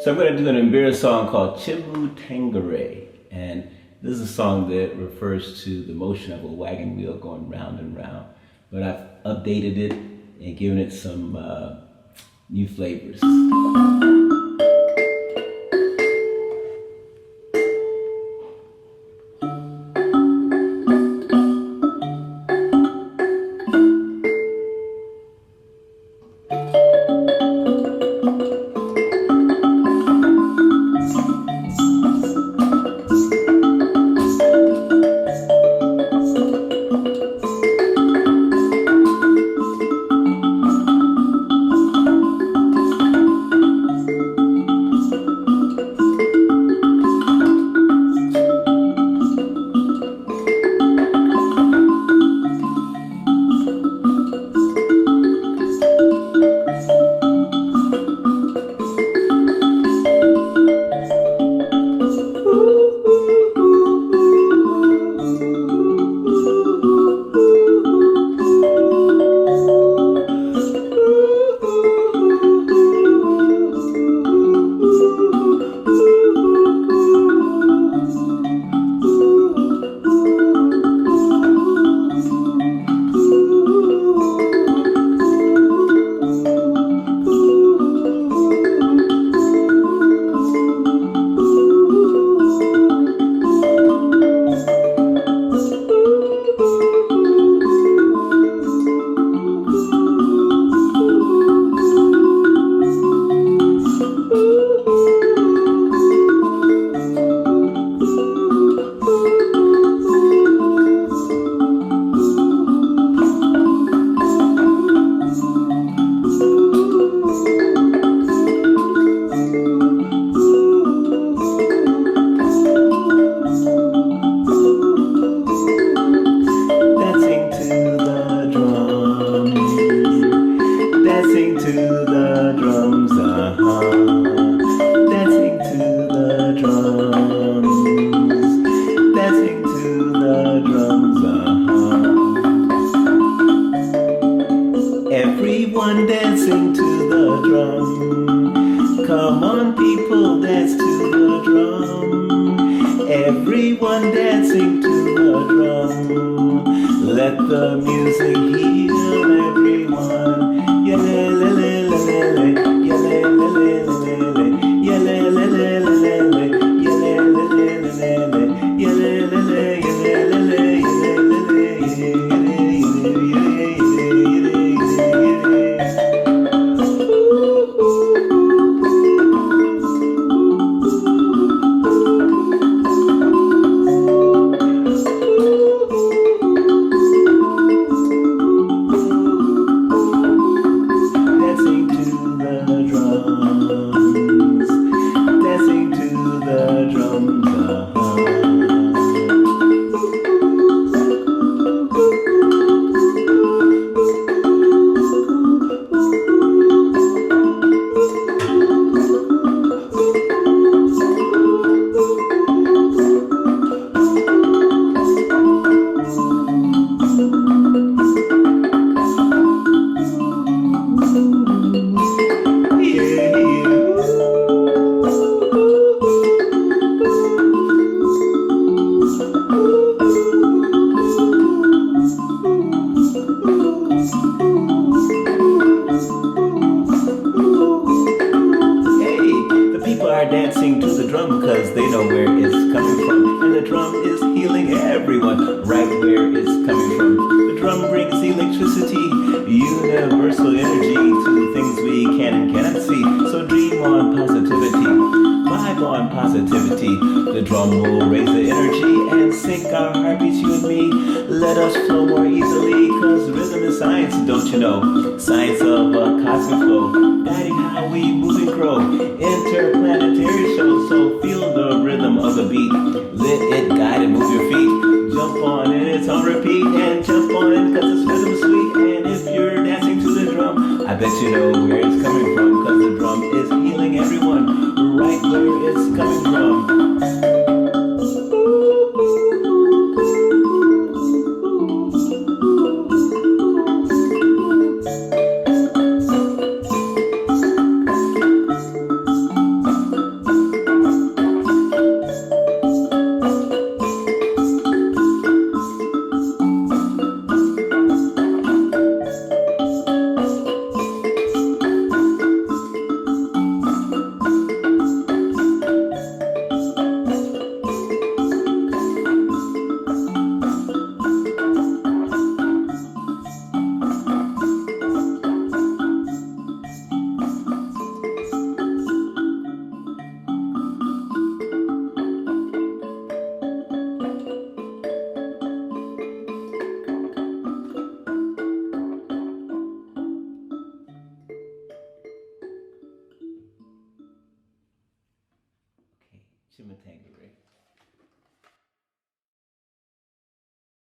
So I'm going to do an mbira song called Chemutengure, and this is a song that refers to the motion of a wagon wheel going round and round, but I've updated it and given it some new flavors. Everyone dancing to the drum. Come on, people, dance to the drum. Everyone dancing to the drum. Let the music heal everyone. Dancing to the drum because they know where it's coming from, and the drum is healing everyone right where it's coming from. The drum brings electricity, universal energy to the things we can and cannot see. So dream on positivity, vibe on positivity. The drum will raise the energy and sync our heartbeats, you and me. Let us flow more easily, cause rhythm is science, don't you know? Science of a cosmic flow, guiding how we move and grow. Interplanetary show, so feel the rhythm of the beat.